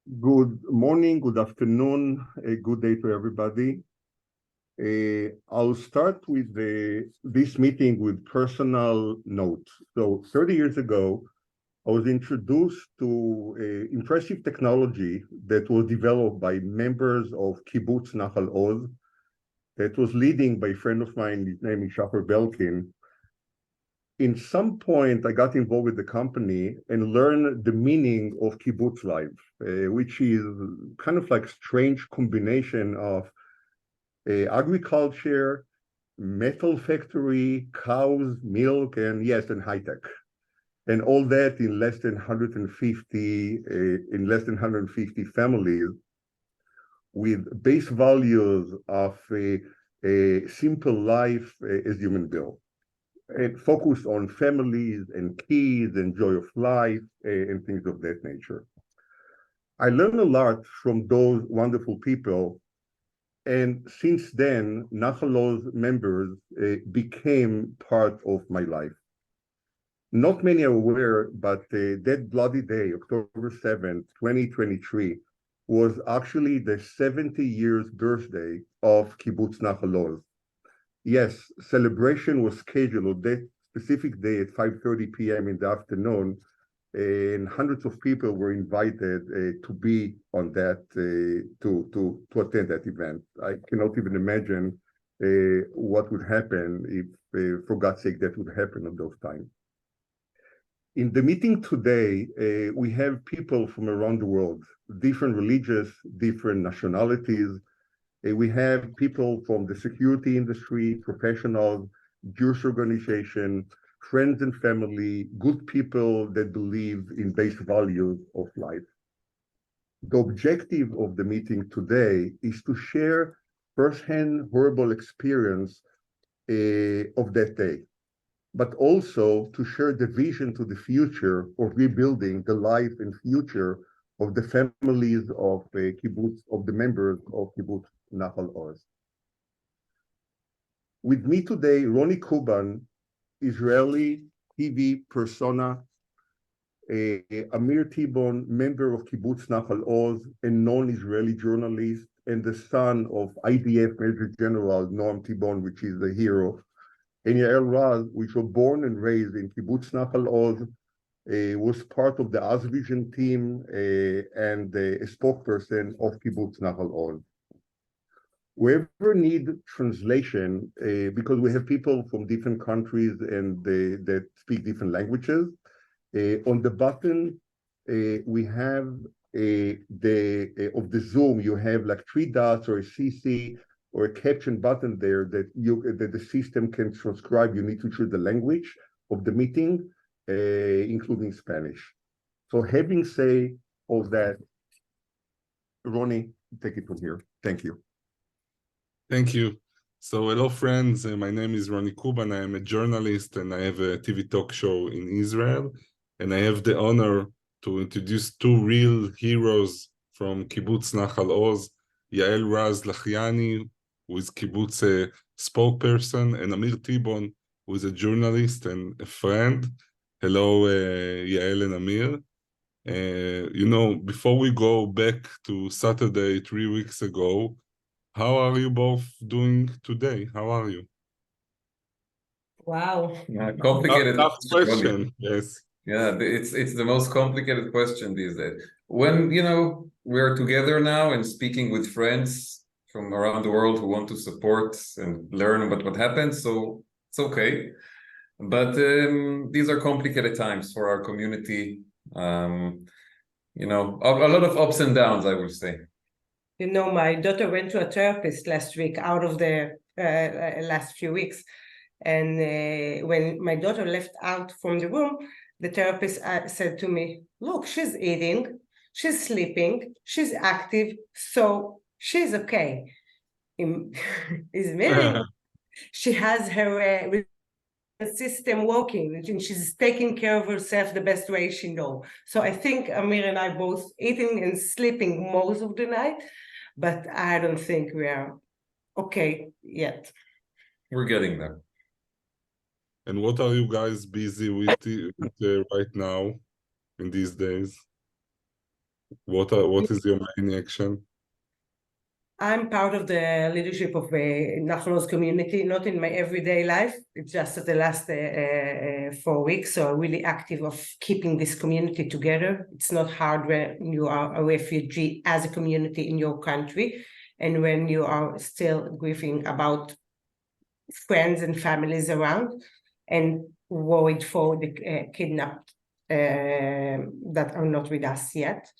Good morning, good afternoon, a good day to everybody. I'll start with this meeting with personal note. So 30 years ago, I was introduced to impressive technology that was developed by members of Kibbutz Nahal Oz, that was leading by a friend of mine, his name is Shafar Belkin. In some point, I got involved with the company and learned the meaning of kibbutz life, which is kind of like a strange combination of agriculture, metal factory, cows, milk, and yes, and high tech, and all that in less than 150 families, with base values of a simple life as human being. And focus on families and kids and joy of life and things of that nature. I learned a lot from those wonderful people. And since then, Nahal Oz members became part of my life. Not many are aware, but that bloody day, October 7th, 2023, was actually the 70 years birthday of Kibbutz Nahal Oz. Yes, celebration was scheduled on that specific day at 5:30 p.m. in the afternoon, and hundreds of people were invited to be on that to attend that event. I cannot even imagine what would happen if, for God's sake, that would happen at those times. In the meeting today, we have people from around the world, different religions, different nationalities. We have people from the security industry, professionals, Jewish organization, friends and family, good people that believe in basic values of life. The objective of the meeting today is to share firsthand horrible experience of that day, but also to share the vision to the future of rebuilding the life and future of the families of kibbutz, of the members of kibbutz Nahal Oz. With me today, Ronnie Kuban, Israeli TV persona, Amir Tibon, member of Kibbutz Nahal Oz, a non-Israeli journalist, and the son of IDF Major General Noam Tibon, which is a hero, and Yael Raz, which was born and raised in Kibbutz Nahal Oz, was part of the Oz Vision team and a spokesperson of Kibbutz Nahal Oz. Whoever need translation, because we have people from different countries and that speak different languages, on the button we have of the Zoom, you have like 3 dots or a CC or a caption button there that the system can transcribe. You need to choose the language of the meeting, including Spanish. So having said all that, Ronnie, take it from here. Thank you. Thank you. So hello friends, my name is Ronnie Kuban. I am a journalist and I have a TV talk show in Israel. And I have the honor to introduce 2 real heroes from Kibbutz Nahal Oz, Yael Raz Lachiani, who is Kibbutz spokesperson, and Amir Tibon, who is a journalist and a friend. Hello, Yael and Amir. Before we go back to Saturday 3 weeks ago, how are you both doing today? How are you? Wow. Complicated Tough question, yes. Yeah, it's the most complicated question these days. When, we are together now and speaking with friends from around the world who want to support and learn about what happens, so it's okay. But these are complicated times for our community. A lot of ups and downs, I would say. My daughter went to a therapist last week out of the last few weeks. And when my daughter left out from the room, the therapist said to me, look, she's eating, she's sleeping, she's active, so she's okay. Is meaning she has her system working and she's taking care of herself the best way she knows. So I think Amir and I both eating and sleeping most of the night, but I don't think we are okay yet. We're getting there. And what are you guys busy with right now in these days? What is your main action? I'm part of the leadership of Nahal's community, not in my everyday life. It's just the last 4 weeks, so I'm really active of keeping this community together. It's not hard when you are a refugee as a community in your country, and when you are still grieving about friends and families around, and worried for the kidnapped that are not with us yet.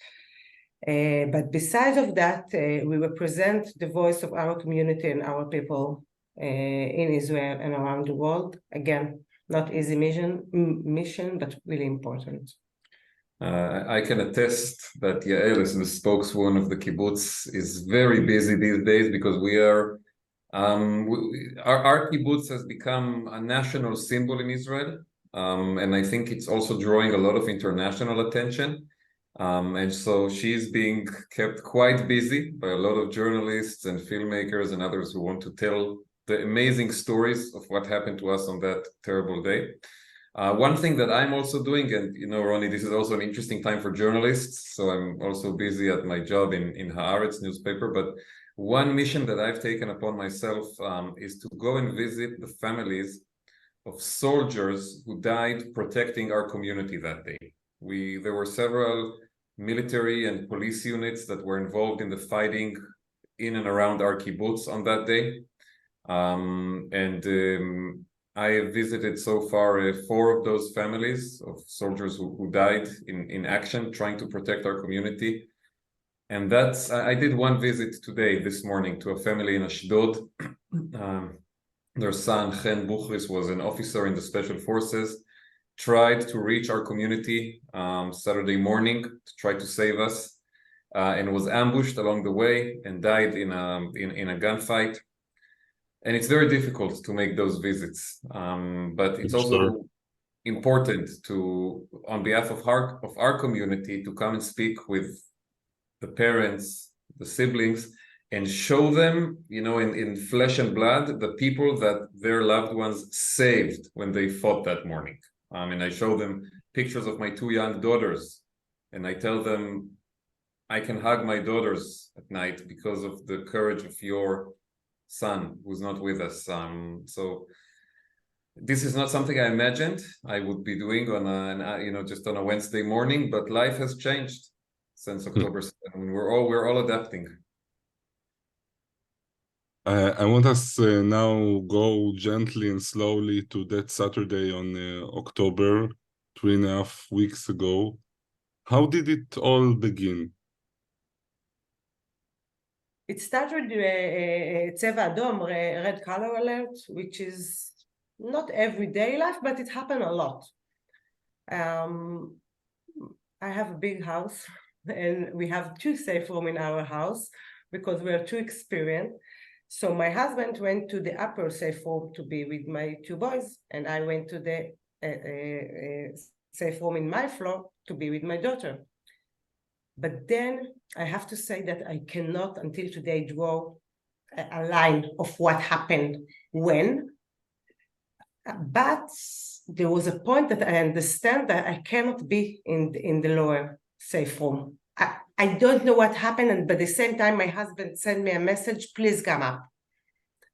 But besides of that, we represent the voice of our community and our people in Israel and around the world. Again, not easy mission, but really important. I can attest that Yael, as the spokeswoman of the kibbutz, is very busy these days because we are our kibbutz has become a national symbol in Israel, and I think it's also drawing a lot of international attention. And so she's being kept quite busy by a lot of journalists and filmmakers and others who want to tell the amazing stories of what happened to us on that terrible day. One thing that I'm also doing, and you know, Ronnie, this is also an interesting time for journalists, so I'm also busy at my job in Haaretz newspaper, but one mission that I've taken upon myself is to go and visit the families of soldiers who died protecting our community that day. There were several military and police units that were involved in the fighting in and around our kibbutz on that day. I have visited so far 4 of those families of soldiers who died in action trying to protect our community. And I did one visit today, this morning, to a family in Ashdod. Their son, Chen Buchris, was an officer in the Special Forces, tried to reach our community Saturday morning to try to save us, and was ambushed along the way and died in a gunfight. And it's very difficult to make those visits, but it's also important to, on behalf of our community, to come and speak with the parents, the siblings, and show them, you know, in flesh and blood, the people that their loved ones saved when they fought that morning. And I show them pictures of my 2 young daughters, and I tell them, I can hug my daughters at night because of the courage of your son who's not with us. So this is not something I imagined I would be doing on just on a Wednesday morning, but life has changed since October 7. We're all adapting. I want us now go gently and slowly to that Saturday on October, 3.5 weeks ago. How did it all begin? It started Tzeva Adom, red color alert, which is not everyday life, but it happened a lot. I have a big house, and we have 2 safe rooms in our house because we are too experienced. So my husband went to the upper safe room to be with my 2 boys, and I went to the safe room in my floor to be with my daughter. But then I have to say that I cannot until today draw a line of what happened when. But there was a point that I understand that I cannot be in the lower safe room. I don't know what happened, but at the same time, my husband sent me a message, please come up.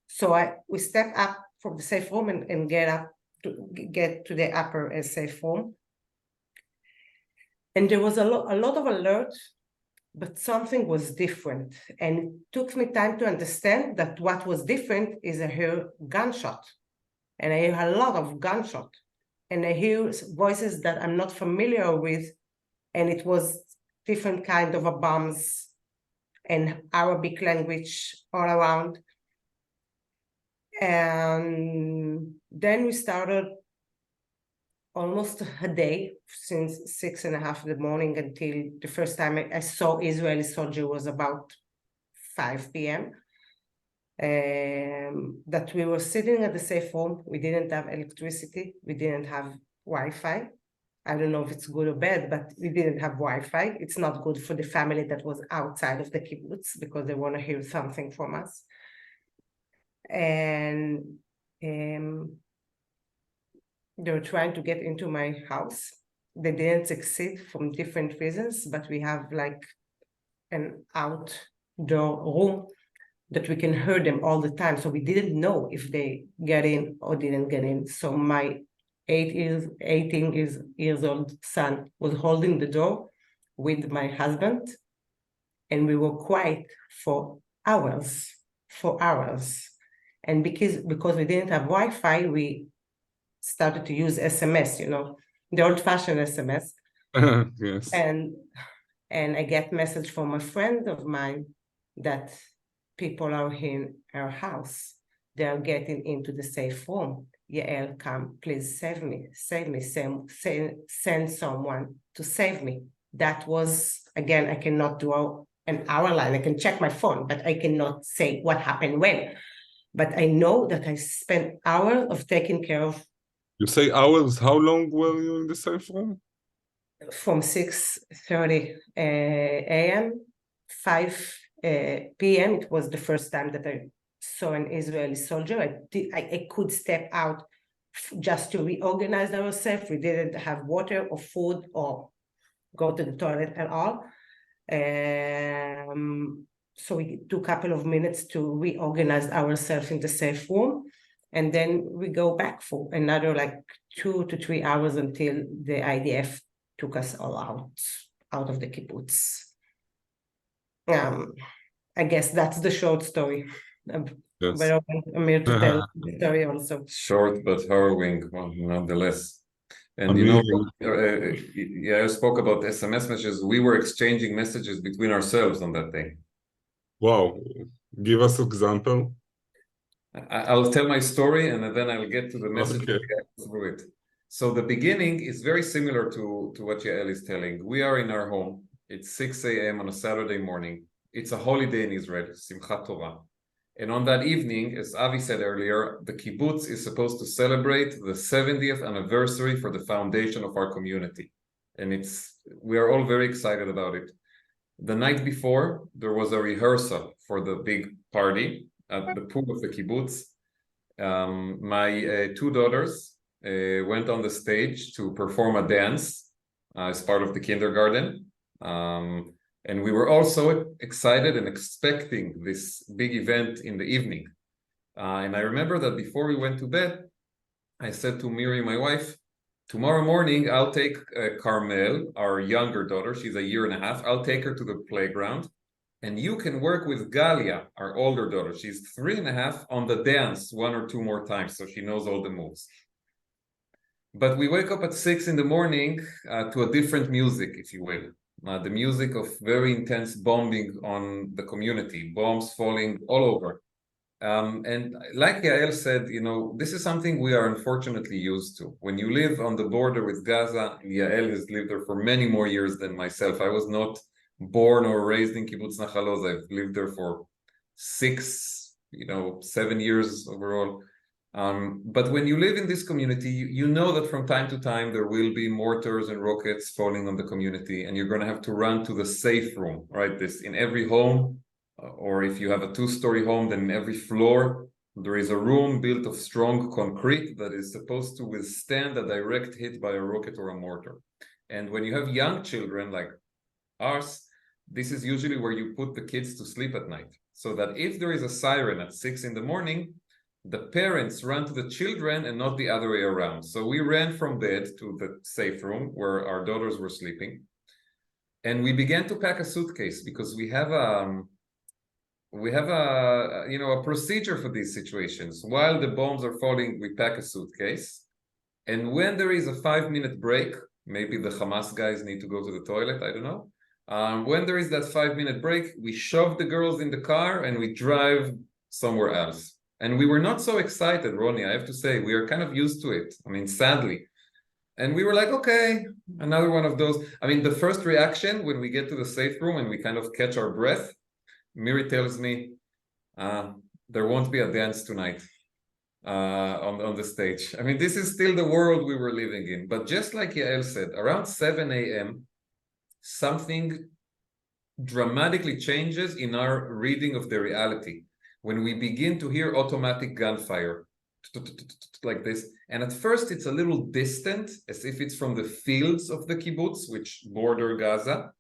So we stepped up from the safe room and get to the upper safe room. And there was a lot of alert, but something was different. And it took me time to understand that what was different is I heard gunshot. And I hear a lot of gunshot. And I hear voices that I'm not familiar with. And it was different kind of bombs and Arabic language all around. And then we started almost a day, since 6:30 in the morning until the first time I saw Israeli soldier was about 5 p.m. That we were sitting at the safe room. We didn't have electricity. We didn't have Wi-Fi. I don't know if it's good or bad, but we didn't have Wi-Fi. It's not good for the family that was outside of the kibbutz because they want to hear something from us. And they were trying to get into my house. they didn't succeed from different reasons, but we have like an outdoor room that we can hear them all the time. So we didn't know if they get in or didn't get in. So my 18 years old son was holding the door with my husband, and we were quiet for hours. And because we didn't have Wi-Fi, we started to use SMS, the old-fashioned SMS. Yes. And I get message from a friend of mine that people are in our house. They are getting into the safe room. Yael, come, please save me, send someone to save me. That was, again, I cannot do an hour line. I can check my phone, but I cannot say what happened when. But I know that I spent hours of taking care of. You say hours, how long were you in the safe room? From 6:30 a.m., 5 p.m. It was the first time that I saw an Israeli soldier. I could step out just to reorganize ourselves. We didn't have water or food or go to the toilet at all. So we took a couple of minutes to reorganize ourselves in the safe room. And then we go back for another like 2 to 3 hours until the IDF took us all out of the kibbutz. I guess that's the short story. Yes. But I'm here to tell the story also. Short but harrowing, well, nonetheless. And Amazing. I spoke about SMS messages. We were exchanging messages between ourselves on that day. Wow. Give us an example. I'll tell my story and then I'll get to the message Okay. through it. So the beginning is very similar to what Yael is telling. We are in our home. It's 6 a.m. on a Saturday morning. It's a holiday in Israel, Simchat Torah. And on that evening, as Avi said earlier, the kibbutz is supposed to celebrate the 70th anniversary for the foundation of our community. And we are all very excited about it. The night before, there was a rehearsal for the big party at the pool of the kibbutz. My 2 daughters went on the stage to perform a dance as part of the kindergarten. And we were also excited and expecting this big event in the evening. And I remember that before we went to bed, I said to Miri, my wife, tomorrow morning, I'll take Carmel, our younger daughter, she's a 1.5 years, I'll take her to the playground. And you can work with Galia, our older daughter, she's 3.5, on the dance 1 or 2 more times, so she knows all the moves. But we wake up at 6 in the morning to a different music, if you will. The music of very intense bombing on the community, bombs falling all over. And like Yael said, this is something we are unfortunately used to. When you live on the border with Gaza, Yael has lived there for many more years than myself. I was not born or raised in Kibbutz Nahal Oz. I've lived there for 7 years overall. But when you live in this community, you know that from time to time there will be mortars and rockets falling on the community, and you're going to have to run to the safe room, right? This in every home, or if you have a 2-story home, then in every floor there is a room built of strong concrete that is supposed to withstand a direct hit by a rocket or a mortar. And when you have young children like ours, this is usually where you put the kids to sleep at night, so that if there is a siren at 6 in the morning, the parents run to the children and not the other way around. So we ran from bed to the safe room where our daughters were sleeping. And we began to pack a suitcase because we have a procedure for these situations. While the bombs are falling, we pack a suitcase. And when there is a 5-minute break, maybe the Hamas guys need to go to the toilet, I don't know. When there is that 5-minute break, we shove the girls in the car and we drive somewhere else. And we were not so excited, Ronnie, I have to say. We are kind of used to it. I mean, sadly. And we were like, okay, another one of those. I mean, the first reaction when we get to the safe room and we kind of catch our breath, Miri tells me, there won't be a dance tonight on the stage. I mean, this is still the world we were living in. But just like Yael said, around 7 a.m., something dramatically changes in our reading of the reality. When we begin to hear automatic gunfire, like this. And at first it's a little distant, as if it's from the fields of the kibbutz, which border Gaza.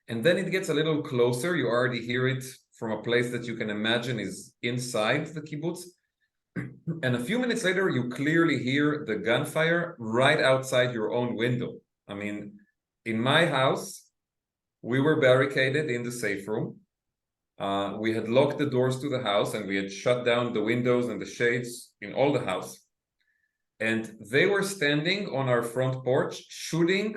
And then it gets a little closer. You already hear it from a place that you can imagine is inside the kibbutz. And a few minutes later, you clearly hear the gunfire right outside your own window. I mean, in my house, we were barricaded in the safe room. We had locked the doors to the house and we had shut down the windows and the shades in all the house. And they were standing on our front porch, shooting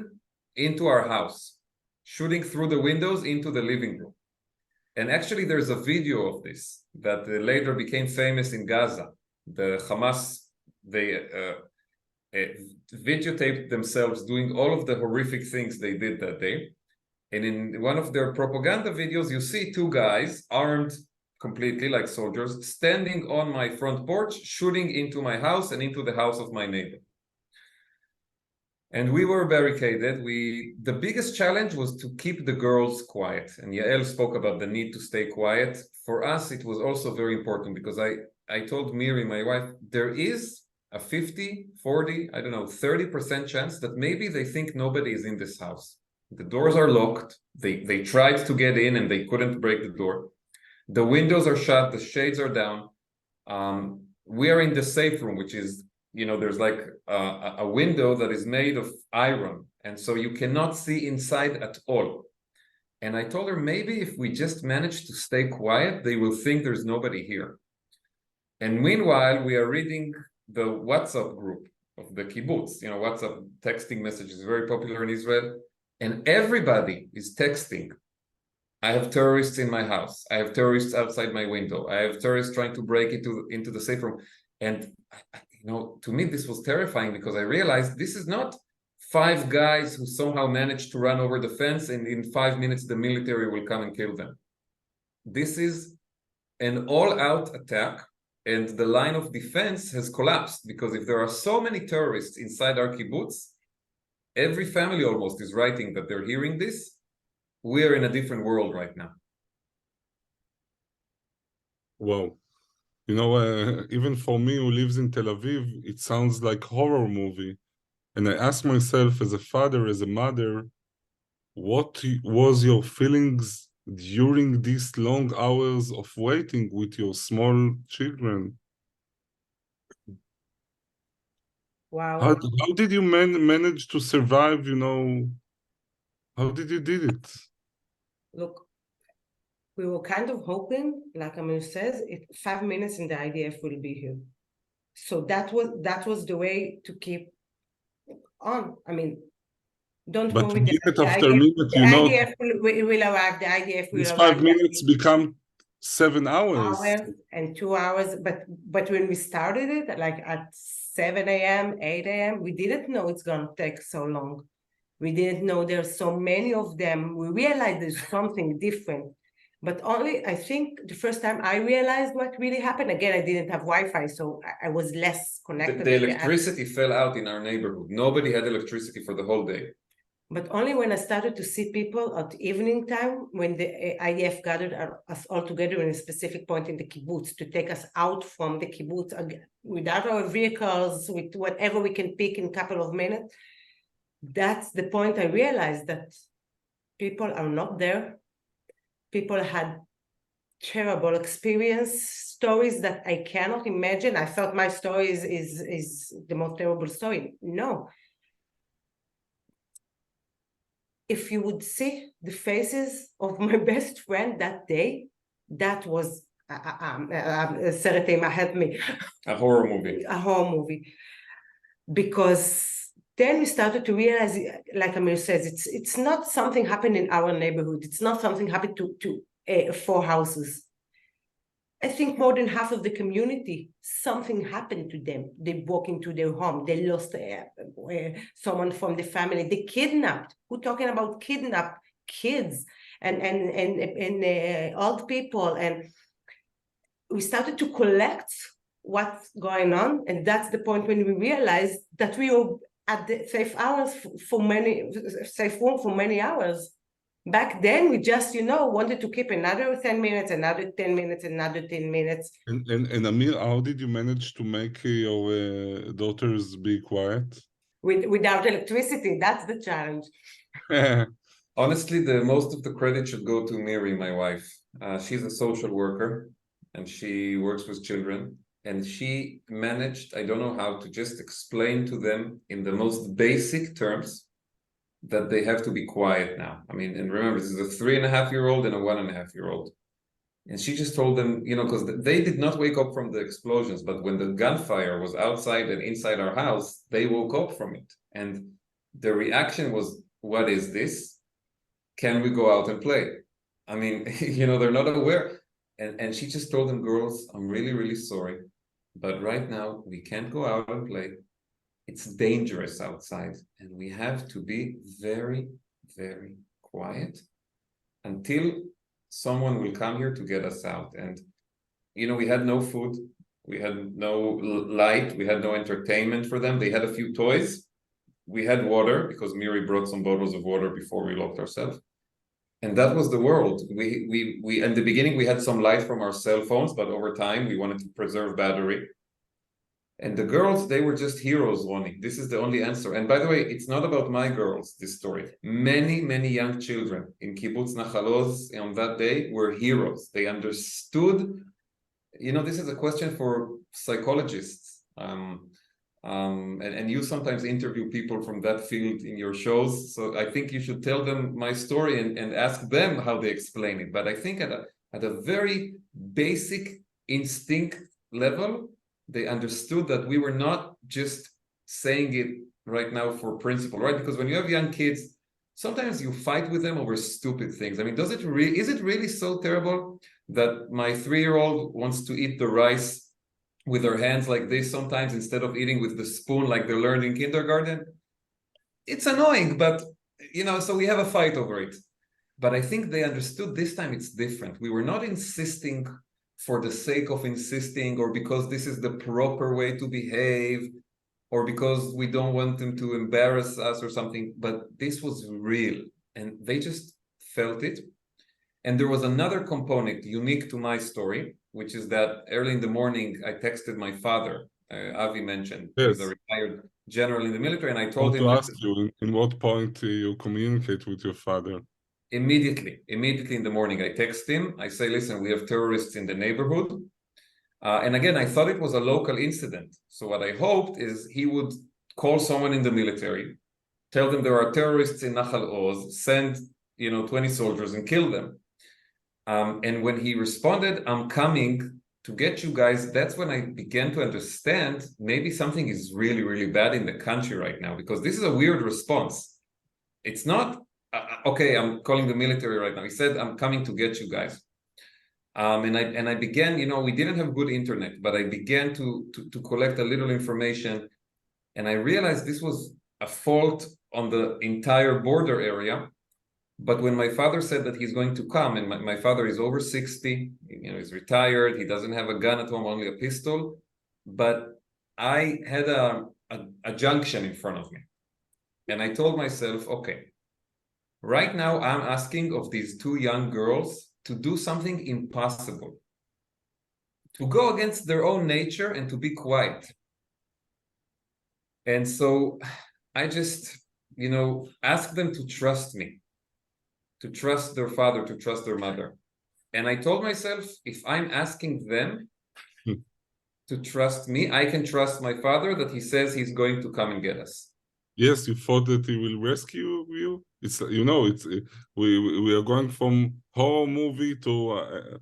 into our house, shooting through the windows into the living room. And actually, there's a video of this that later became famous in Gaza. The Hamas, they videotaped themselves doing all of the horrific things they did that day. And in one of their propaganda videos, you see two guys armed completely like soldiers standing on my front porch, shooting into my house and into the house of my neighbor. And we were barricaded. The biggest challenge was to keep the girls quiet. And Yael spoke about the need to stay quiet. For us, it was also very important because I told Miri, my wife, there is a 50, 40, I don't know, 30% chance that maybe they think nobody is in this house. The doors are locked. They tried to get in and they couldn't break the door. The windows are shut. The shades are down. We are in the safe room, which is, there's like a window that is made of iron. And so you cannot see inside at all. And I told her, maybe if we just manage to stay quiet, they will think there's nobody here. And meanwhile, we are reading the WhatsApp group of the kibbutz. WhatsApp texting message is very popular in Israel. And everybody is texting. I have terrorists in my house. I have terrorists outside my window. I have terrorists trying to break into the safe room. And, to me, this was terrifying because I realized this is not 5 guys who somehow managed to run over the fence and in 5 minutes the military will come and kill them. This is an all-out attack. And the line of defense has collapsed because if there are so many terrorists inside our kibbutz, every family almost is writing that they're hearing this. We are in a different world right now. Wow. Even for me who lives in Tel Aviv, it sounds like horror movie. And I ask myself as a father, as a mother, what was your feelings during these long hours of waiting with your small children? Wow. How did you manage to survive, How did you did it? Look, we were kind of hoping, like Amir says, 5 minutes and the IDF will be here. So that was the way to keep on. I mean, don't But worry. minute The after IDF, minute, the IDF will arrive. The IDF will these arrive. 5 minutes become 7 hours. And 2 hours. But when we started it, like at 7 a.m., 8 a.m., we didn't know it's gonna take so long. We didn't know there's so many of them. We realized there's something different. But only, I think, the first time I realized what really happened, again, I didn't have Wi-Fi, so I was less connected. The electricity fell out in our neighborhood. Nobody had electricity for the whole day. But only when I started to see people at evening time, when the IDF gathered us all together in a specific point in the kibbutz to take us out from the kibbutz without our vehicles, with whatever we can pick in a couple of minutes, that's the point I realized that people are not there. People had terrible experience, stories that I cannot imagine. I thought my story is the most terrible story. No. If you would see the faces of my best friend that day, that was help me. A horror movie. A horror movie. Because then we started to realize, like Amir says, it's not something happened in our neighborhood. It's not something happened to 4 houses. I think more than half of the community, something happened to them. They walk into their home. They lost someone from the family. They kidnapped. We're talking about kidnapped kids and old people. And we started to collect what's going on. And that's the point when we realized that we were at the safe room for many hours. Back then, we just, wanted to keep another 10 minutes, another 10 minutes, another 10 minutes. And Amir, how did you manage to make your daughters be quiet? Without electricity, that's the challenge. Honestly, the most of the credit should go to Miri, my wife. She's a social worker and she works with children. And she managed, I don't know how, to just explain to them in the most basic terms that they have to be quiet now. I mean, and remember, this is a 3.5-year-old and a 1.5-year-old. And she just told them, because they did not wake up from the explosions, but when the gunfire was outside and inside our house, they woke up from it. And the reaction was, what is this? Can we go out and play? I mean, they're not aware. And she just told them, girls, I'm really, really sorry. But right now, we can't go out and play. It's dangerous outside. And we have to be very, very quiet until someone will come here to get us out. And, we had no food. We had no light. We had no entertainment for them. They had a few toys. We had water because Miri brought some bottles of water before we locked ourselves. And that was the world. We in the beginning, we had some light from our cell phones, but over time, we wanted to preserve battery. And the girls, they were just heroes, Ronnie. This is the only answer. And by the way, it's not about my girls, this story. Many, many young children in Kibbutz Nahal Oz on that day were heroes. They understood, this is a question for psychologists. And you sometimes interview people from that field in your shows. So I think you should tell them my story and ask them how they explain it. But I think at a very basic instinct level, they understood that we were not just saying it right now for principle, right? Because when you have young kids, sometimes you fight with them over stupid things. I mean, is it really so terrible that my 3-year-old wants to eat the rice with her hands like this sometimes instead of eating with the spoon like they learned in kindergarten? It's annoying, but so we have a fight over it. But I think they understood this time it's different. We were not insisting for the sake of insisting, or because this is the proper way to behave, or because we don't want them to embarrass us or something, but this was real, and they just felt it. And there was another component unique to my story, which is that early in the morning, I texted my father, Avi mentioned, Yes. He's a retired general in the military, and I told him— to ask you, in what point you communicate with your father? Immediately in the morning, I text him. I say, listen, we have terrorists in the neighborhood. And again, I thought it was a local incident. So what I hoped is he would call someone in the military, tell them there are terrorists in Nahal Oz, send 20 soldiers and kill them. And when he responded, I'm coming to get you guys, that's when I began to understand maybe something is really, really bad in the country right now, because this is a weird response. It's not, okay, I'm calling the military right now. He said, I'm coming to get you guys. And I began, we didn't have good internet, but I began to collect a little information. And I realized this was a fault on the entire border area. But when my father said that he's going to come, and my father is over 60, he's retired, he doesn't have a gun at home, only a pistol. But I had a junction in front of me. And I told myself, okay, right now I'm asking of these 2 young girls to do something impossible, to go against their own nature and to be quiet. And so I just, asked them to trust me, to trust their father, to trust their mother. And I told myself, if I'm asking them to trust me, I can trust my father that he says he's going to come and get us. Yes, you thought that he will rescue you. It's we are going from horror movie to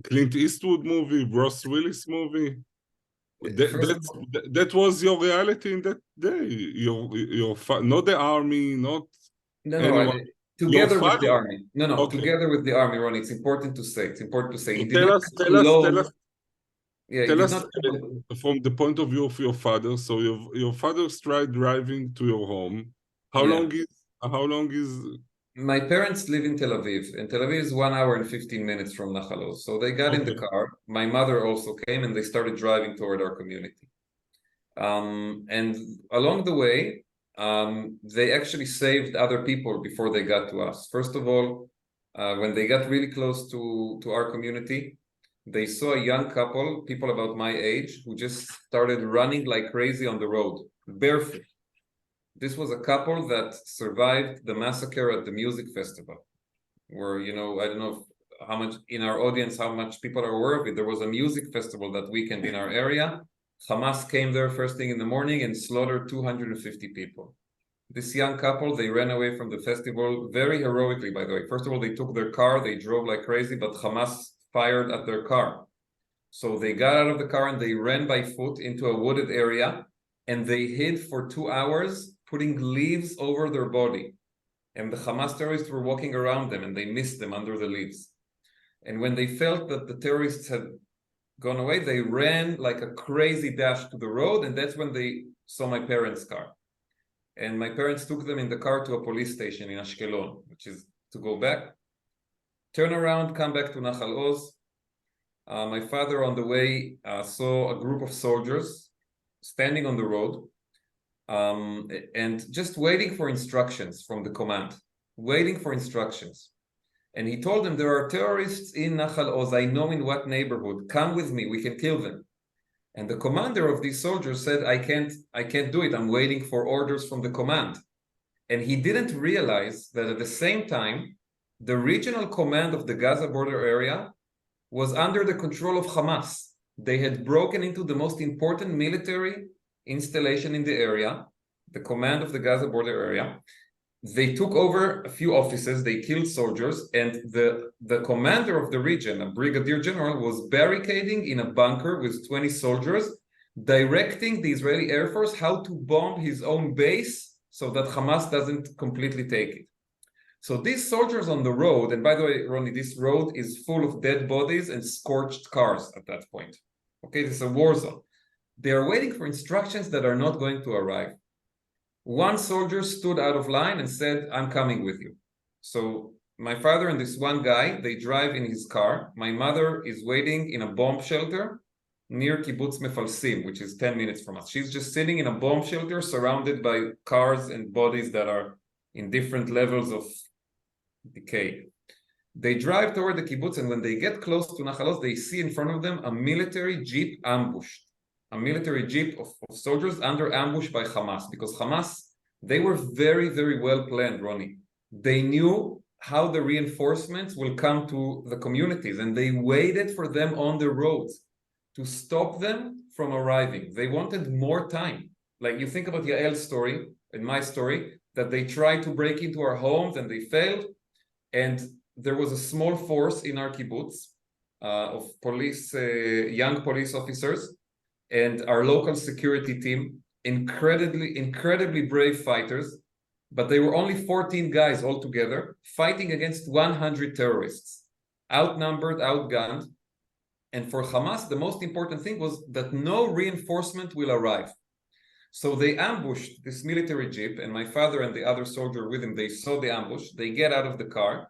Clint Eastwood movie, Bruce Willis movie. That was your reality in that day. Your not the army, not anyone. Together with the army. Okay. Together with the army, Ronnie. It's important to say. Tell us. Yeah, tell us from the point of view of your father. So your father tried driving to your home. How long is? My parents live in Tel Aviv, and Tel Aviv is 1 hour and 15 minutes from Nahal Oz. So they got in the car. My mother also came, and they started driving toward our community. And along the way, they actually saved other people before they got to us. First of all, when they got really close to our community, they saw a young couple, people about my age, who just started running like crazy on the road, barefoot. This was a couple that survived the massacre at the music festival, where, you know, I don't know how much in our audience, how much people are aware of it. There was a music festival that weekend in our area. Hamas came there first thing in the morning and slaughtered 250 people. This young couple, they ran away from the festival very heroically, by the way. First of all, they took their car, they drove like crazy, but Hamas fired at their car. So they got out of the car and they ran by foot into a wooded area, and they hid for 2 hours, putting leaves over their body. And the Hamas terrorists were walking around them and they missed them under the leaves. And when they felt that the terrorists had gone away, they ran like a crazy dash to the road, and that's when they saw my parents' car. And my parents took them in the car to a police station in Ashkelon, which is to go back, turn around, come back to Nahal Oz. My father on the way saw a group of soldiers standing on the road and just waiting for instructions from the command, waiting for instructions. And he told them, there are terrorists in Nahal Oz, I know in what neighborhood, come with me, we can kill them. And the commander of these soldiers said, I can't do it, I'm waiting for orders from the command. And he didn't realize that at the same time, the regional command of the Gaza border area was under the control of Hamas. They had broken into the most important military installation in the area, the command of the Gaza border area. They took over a few offices, they killed soldiers, and the commander of the region, a brigadier general, was barricading in a bunker with 20 soldiers, directing the Israeli Air Force how to bomb his own base so that Hamas doesn't completely take it. So these soldiers on the road, and by the way, Ronnie, this road is full of dead bodies and scorched cars at that point. Okay, this is a war zone. They are waiting for instructions that are not going to arrive. One soldier stood out of line and said, I'm coming with you. So my father and this one guy, they drive in his car. My mother is waiting in a bomb shelter near Kibbutz Mefalsim, which is 10 minutes from us. She's just sitting in a bomb shelter surrounded by cars and bodies that are in different levels of decay. They drive toward the kibbutz, and when they get close to Nahal Oz, they see in front of them a military jeep ambushed. A military jeep of soldiers under ambush by Hamas, because Hamas, they were very, very well planned, Ronnie. They knew how the reinforcements will come to the communities, and they waited for them on the roads to stop them from arriving. They wanted more time. Like, you think about Yael's story and my story, that they tried to break into our homes and they failed. And there was a small force in our kibbutz of police, young police officers, and our local security team, incredibly brave fighters, but they were only 14 guys altogether fighting against 100 terrorists, outnumbered, outgunned. And for Hamas, the most important thing was that no reinforcement will arrive. So they ambushed this military jeep, and my father and the other soldier with him, they saw the ambush, they get out of the car,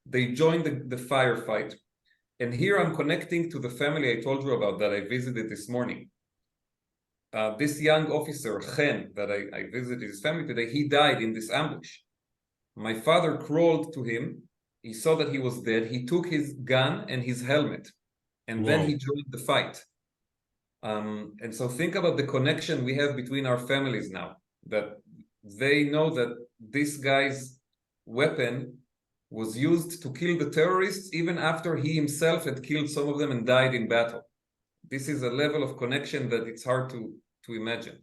they joined the firefight. And here I'm connecting to the family I told you about that I visited this morning. This young officer, Chen, that I visited his family today, he died in this ambush. My father crawled to him. He saw that he was dead. He took his gun and his helmet, and then he joined the fight. And so think about the connection we have between our families now, that they know that this guy's weapon was used to kill the terrorists even after he himself had killed some of them and died in battle. This is a level of connection that it's hard to imagine.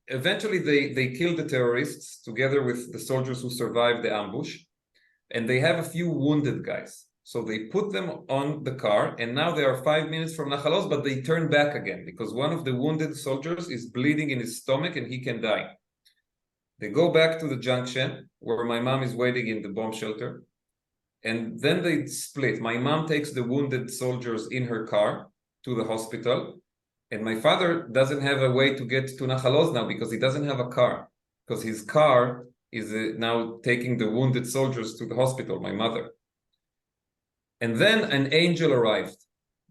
Eventually, they killed the terrorists together with the soldiers who survived the ambush, and they have a few wounded guys. So they put them on the car, and now they are 5 minutes from Nahal Oz, but they turn back again because one of the wounded soldiers is bleeding in his stomach and he can die. They go back to the junction where my mom is waiting in the bomb shelter, and then they split. My mom takes the wounded soldiers in her car to the hospital, and my father doesn't have a way to get to Nahal Oz now because he doesn't have a car, because his car is now taking the wounded soldiers to the hospital, my mother. And then an angel arrived.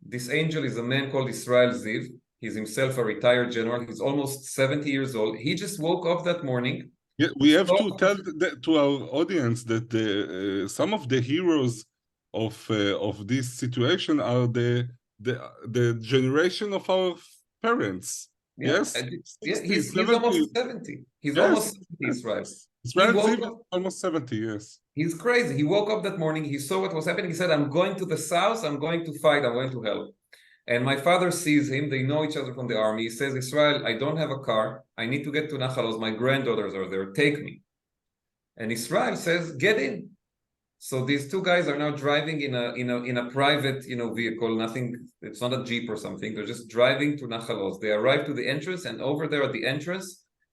This angel is a man called Israel Ziv. He's himself a retired general. He's almost 70 years old. He just woke up that morning. Yeah, we have to tell to our audience that some of the heroes of this situation are the generation of our parents. Yeah, Yes, yeah, 60, he's 70. almost 70. He's Yes. almost 70, Israel. Israel's even almost 70, yes. He's crazy. He woke up that morning, he saw what was happening. He said, I'm going to the south, I'm going to fight, I'm going to help. And my father sees him, they know each other from the army. He says, Israel, I don't have a car. I need to get to Nahal Oz. My granddaughters are there, take me. And Israel says, get in. So these two guys are now driving in a private vehicle, nothing, it's not a Jeep or something. They're just driving to Nahal Oz. They arrive to the entrance, and over there at the entrance,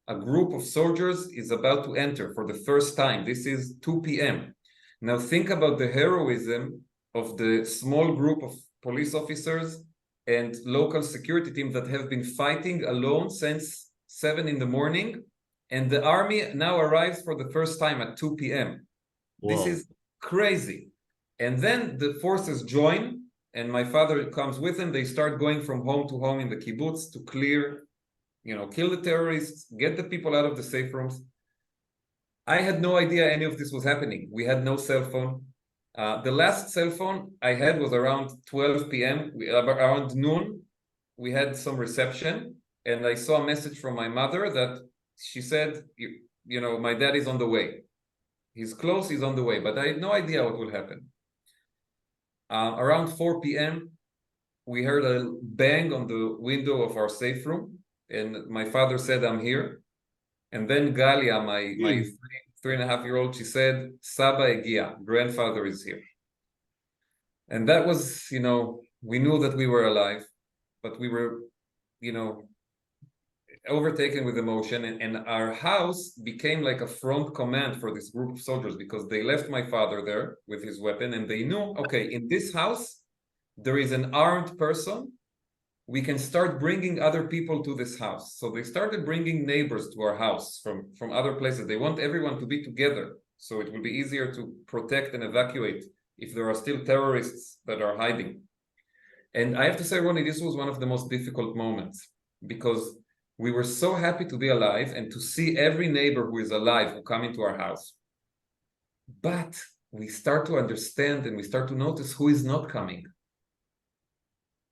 a group of soldiers is about to enter for the first time. This is 2 p.m. Now think about the heroism of the small group of police officers and local security team that have been fighting alone since 7 in the morning, and the army now arrives for the first time at 2 p.m. Wow. This is crazy. And then the forces join, and my father comes with them. They start going from home to home in the kibbutz to clear, kill the terrorists, get the people out of the safe rooms. I had no idea any of this was happening. We had no cell phone. The last cell phone I had was around 12 p.m. Around noon, we had some reception, and I saw a message from my mother that she said, my dad is on the way. He's close, he's on the way, but I had no idea what will happen. Around 4 p.m., we heard a bang on the window of our safe room, and my father said, I'm here. And then Galia, my 3.5-year-old, she said, Saba egia, grandfather is here. And that was, we knew that we were alive, but we were, overtaken with emotion, and our house became like a front command for this group of soldiers, because they left my father there with his weapon, and they knew, okay, in this house, there is an armed person. We can start bringing other people to this house. So they started bringing neighbors to our house from other places. They want everyone to be together, so it will be easier to protect and evacuate if there are still terrorists that are hiding. And I have to say, Ronnie, this was one of the most difficult moments, because we were so happy to be alive and to see every neighbor who is alive who come into our house. But we start to understand, and we start to notice who is not coming.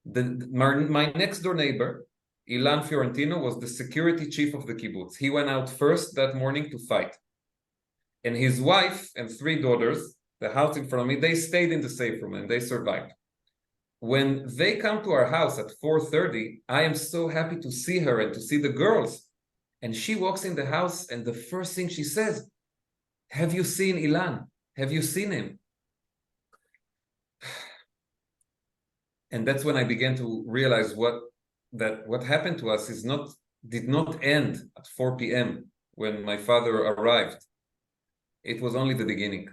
My next door neighbor, Ilan Fiorentino, was the security chief of the kibbutz. He went out first that morning to fight. And his wife and 3 daughters, the house in front of me, they stayed in the safe room and they survived. When they come to our house at 4:30, I am so happy to see her and to see the girls. And she walks in the house, and the first thing she says, have you seen Ilan? Have you seen him? And that's when I began to realize what happened to us did not end at 4 p.m. when my father arrived. It was only the beginning.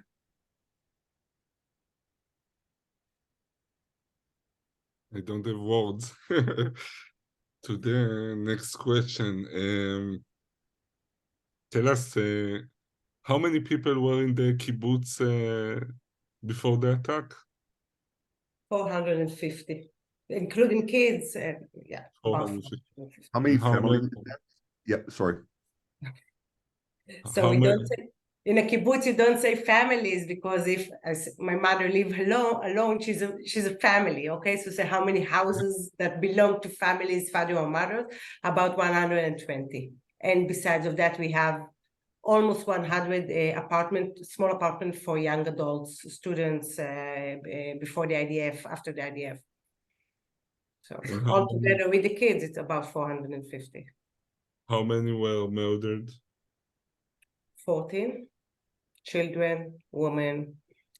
I don't have words. To the next question. Tell us, how many people were in the kibbutz before the attack? 450, including kids. Yeah. 450. How many How families? many- Yeah, sorry. So How we many- don't say, in a kibbutz, you don't say families, because if my mother lives alone, she's a family. Okay, so say how many houses that belong to families, father or mother, about 120. And besides of that, we have almost 100 small apartment for young adults, students, before the IDF, after the IDF. So altogether with the kids, it's about 450. How many were murdered? 14 children, women,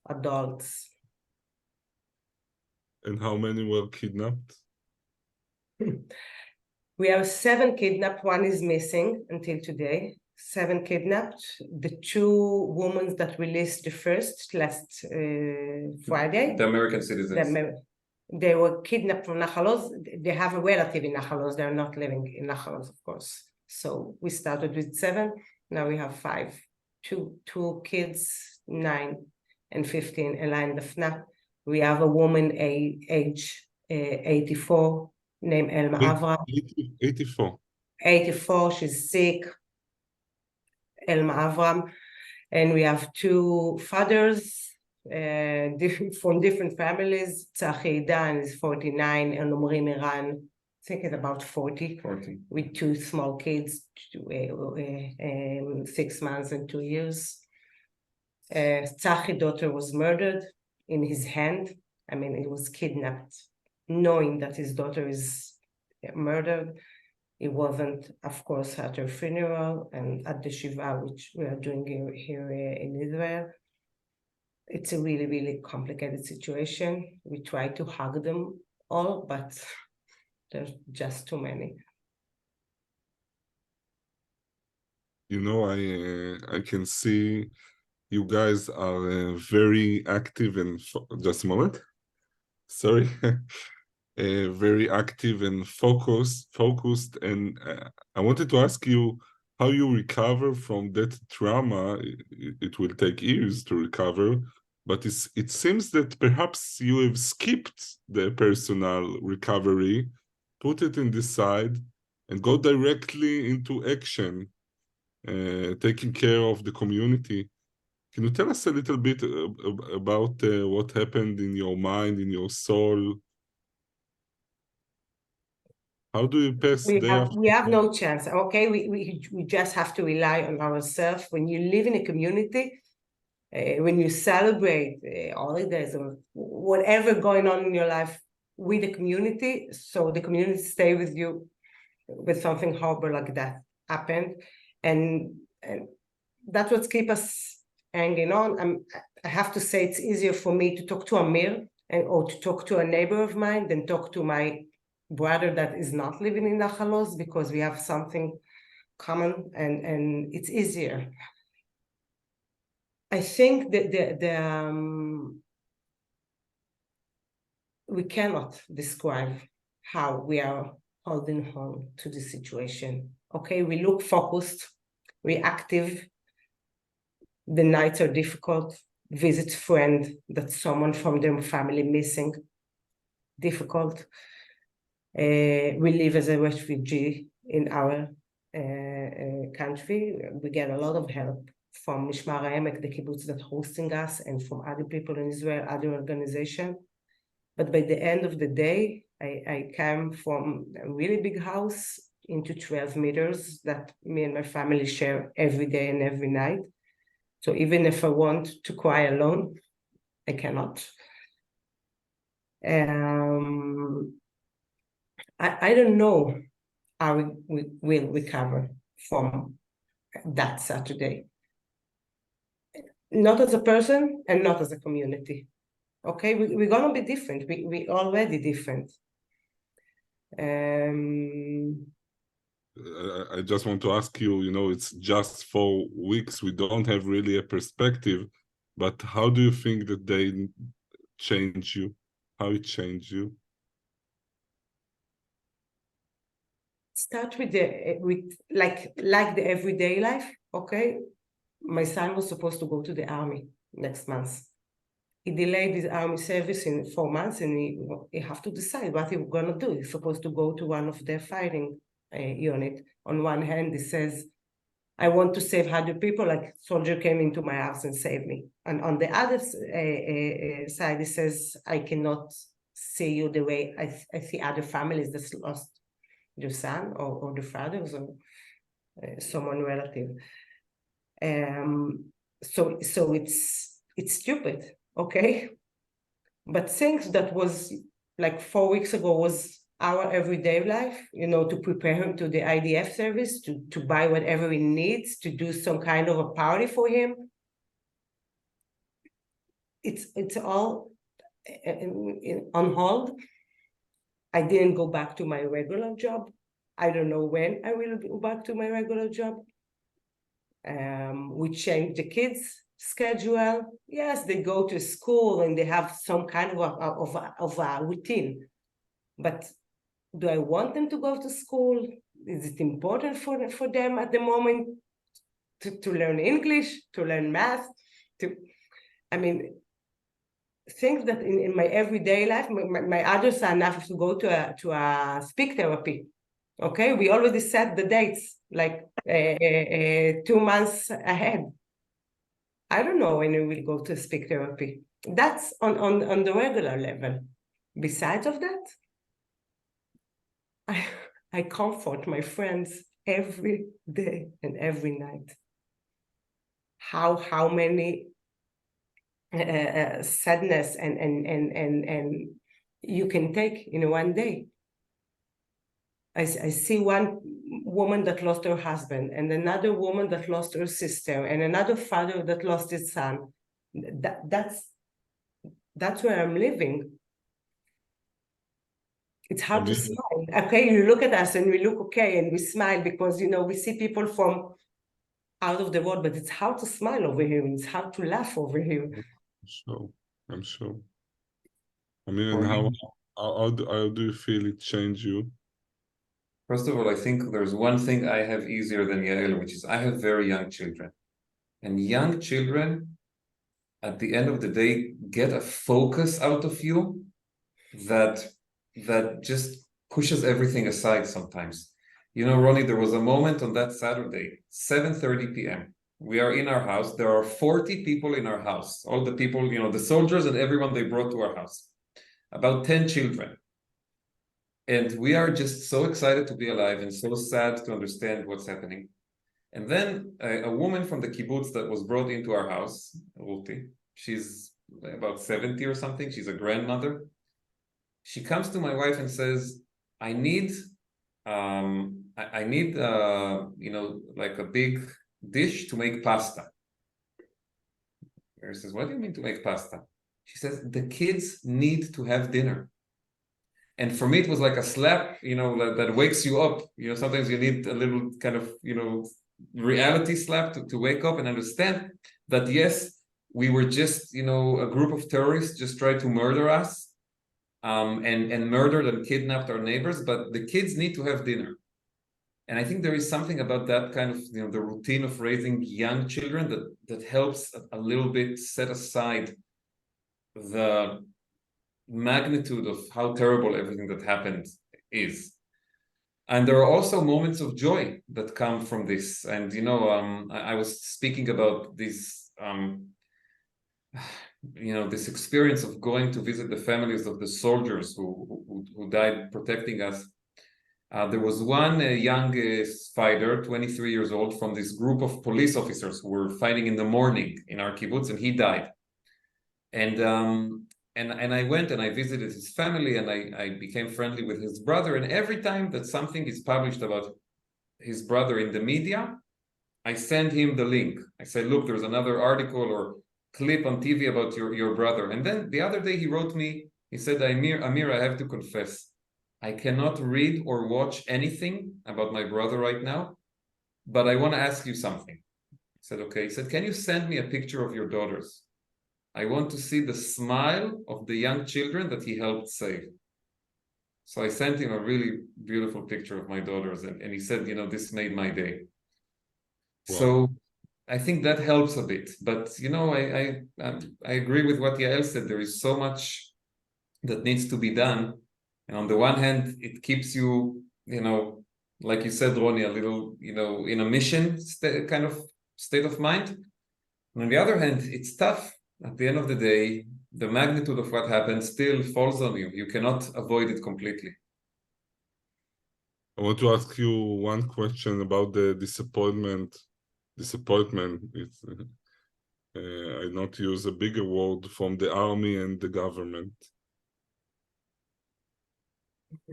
adults. And how many were kidnapped? We have 7 kidnapped, 1 is missing until today. 7 kidnapped. The 2 women that released the first last Friday. The American citizens. They were kidnapped from Nahal Oz. They have a relative in Nahal Oz. They're not living in Nahal Oz, of course. So we started with 7. Now we have 5. 2 kids, 9 and 15, Ella and Dafna. We have a woman age 84, named Elma Avram. 84. 84, she's sick. Elma Avram. And we have two fathers from different families. Tzachi Idan is 49, and Omri Miran, I think it's about 40. With two small kids, 6 months and 2 years. Tzachi's daughter was murdered in his hand. I mean, he was kidnapped, knowing that his daughter is murdered. It wasn't, of course, at her funeral and at the Shiva, which we are doing here in Israel. It's a really, really complicated situation. We try to hug them all, but there's just too many. You know, I can see you guys are very active and just a moment. Sorry. Very active and focused. And I wanted to ask you how you recover from that trauma. It will take years to recover, but it seems that perhaps you have skipped the personal recovery, put it in the side, and go directly into action, taking care of the community. Can you tell us a little bit about what happened in your mind, in your soul? How do you pass day after We have day? no chance, okay? We just have to rely on ourselves. When you live in a community, when you celebrate holidays or whatever going on in your life with the community, so the community stay with you with something horrible like that happened. And that's what keeps us hanging on. I have to say it's easier for me to talk to Amir or to talk to a neighbor of mine than talk to my brother that is not living in Nahal Oz, because we have something common and it's easier. I think that we cannot describe how we are holding on to the situation. Okay, we look focused, we're active. The nights are difficult. Visit friend that someone from their family missing. Difficult. We live as a refugee in our country. We get a lot of help from Mishmar HaEmek, the kibbutz that hosting us, and from other people in Israel, other organizations. But by the end of the day, I came from a really big house into 12 meters that me and my family share every day and every night. So even if I want to cry alone, I cannot. I don't know how we will recover from that Saturday. Not as a person and not as a community. Okay, we're gonna be different. We already different. I just want to ask you, you know, it's just 4 weeks. We don't have really a perspective, but how do you think that they change you? How it changed you? Start with like the everyday life, okay? My son was supposed to go to the army next month. He delayed his army service in 4 months, and he have to decide what he's gonna do. He's supposed to go to one of their fighting unit. On one hand, he says, I want to save 100 people, like soldier came into my house and saved me. And on the other side, he says, I cannot see you the way I see other families that lost their son or the fathers or someone relative. So it's stupid, okay? But things that was like 4 weeks ago was our everyday life, you know, to prepare him to the IDF service, to buy whatever he needs, to do some kind of a party for him. It's all on hold. I didn't go back to my regular job. I don't know when I will go back to my regular job. We changed the kids' schedule. Yes, they go to school and they have some kind of a routine. But do I want them to go to school? Is it important for them at the moment to learn English, to learn math? I mean, think that in my everyday life, my other son has to go to a speak therapy. Okay, we already set the dates, like 2 months ahead. I don't know when we will go to speak therapy. That's on the regular level. Besides of that, I comfort my friends every day and every night. How many sadness and you can take in one day. I see one woman that lost her husband, and another woman that lost her sister, and another father that lost his son. That's where I'm living. It's hard to smile. Okay, you look at us and we look okay and we smile because, you know, we see people from out of the world, but it's hard to smile over here. It's hard to laugh over here. I'm sure. I mean, and how do you feel it changed you? First of all, I think there's one thing I have easier than Yael, which is I have very young children. And young children, at the end of the day, get a focus out of you that just pushes everything aside sometimes. You know, Ronnie, there was a moment on that Saturday, 7:30 p.m. We are in our house. There are 40 people in our house. All the people, you know, the soldiers and everyone they brought to our house. About 10 children. And we are just so excited to be alive and so sad to understand what's happening. And then a woman from the kibbutz that was brought into our house, Ruti, she's about 70 or something. She's a grandmother. She comes to my wife and says, I need, you know, like a big dish to make pasta. She says, what do you mean to make pasta? She says, the kids need to have dinner. And for me, it was like a slap, you know, that wakes you up. You know, sometimes you need a little kind of, you know, reality slap to wake up and understand that, yes, we were just, you know, a group of terrorists just tried to murder us and murdered and kidnapped our neighbors, but the kids need to have dinner. And I think there is something about that kind of, you know, the routine of raising young children that helps a little bit set aside the magnitude of how terrible everything that happened is. And there are also moments of joy that come from this. And, you know, I was speaking about this, you know, this experience of going to visit the families of the soldiers who died protecting us. There was one young fighter, 23 years old, from this group of police officers who were fighting in the morning in our kibbutz, and he died. And I went and I visited his family, and I became friendly with his brother. And every time that something is published about his brother in the media, I send him the link. I say, look, there's another article or clip on TV about your brother. And then the other day he wrote me, he said, Amir, I have to confess, I cannot read or watch anything about my brother right now, but I want to ask you something. I said, okay. He said, can you send me a picture of your daughters? I want to see the smile of the young children that he helped save. So I sent him a really beautiful picture of my daughters, and he said, you know, this made my day. Wow. So I think that helps a bit. But, you know, I agree with what Yael said. There is so much that needs to be done. And on the one hand, it keeps you, you know, like you said, Ronnie, a little, you know, in a mission kind of state of mind. And on the other hand, it's tough. At the end of the day, the magnitude of what happened still falls on you. You cannot avoid it completely. I want to ask you one question about the disappointment. It's, I not use a bigger word, from the army and the government.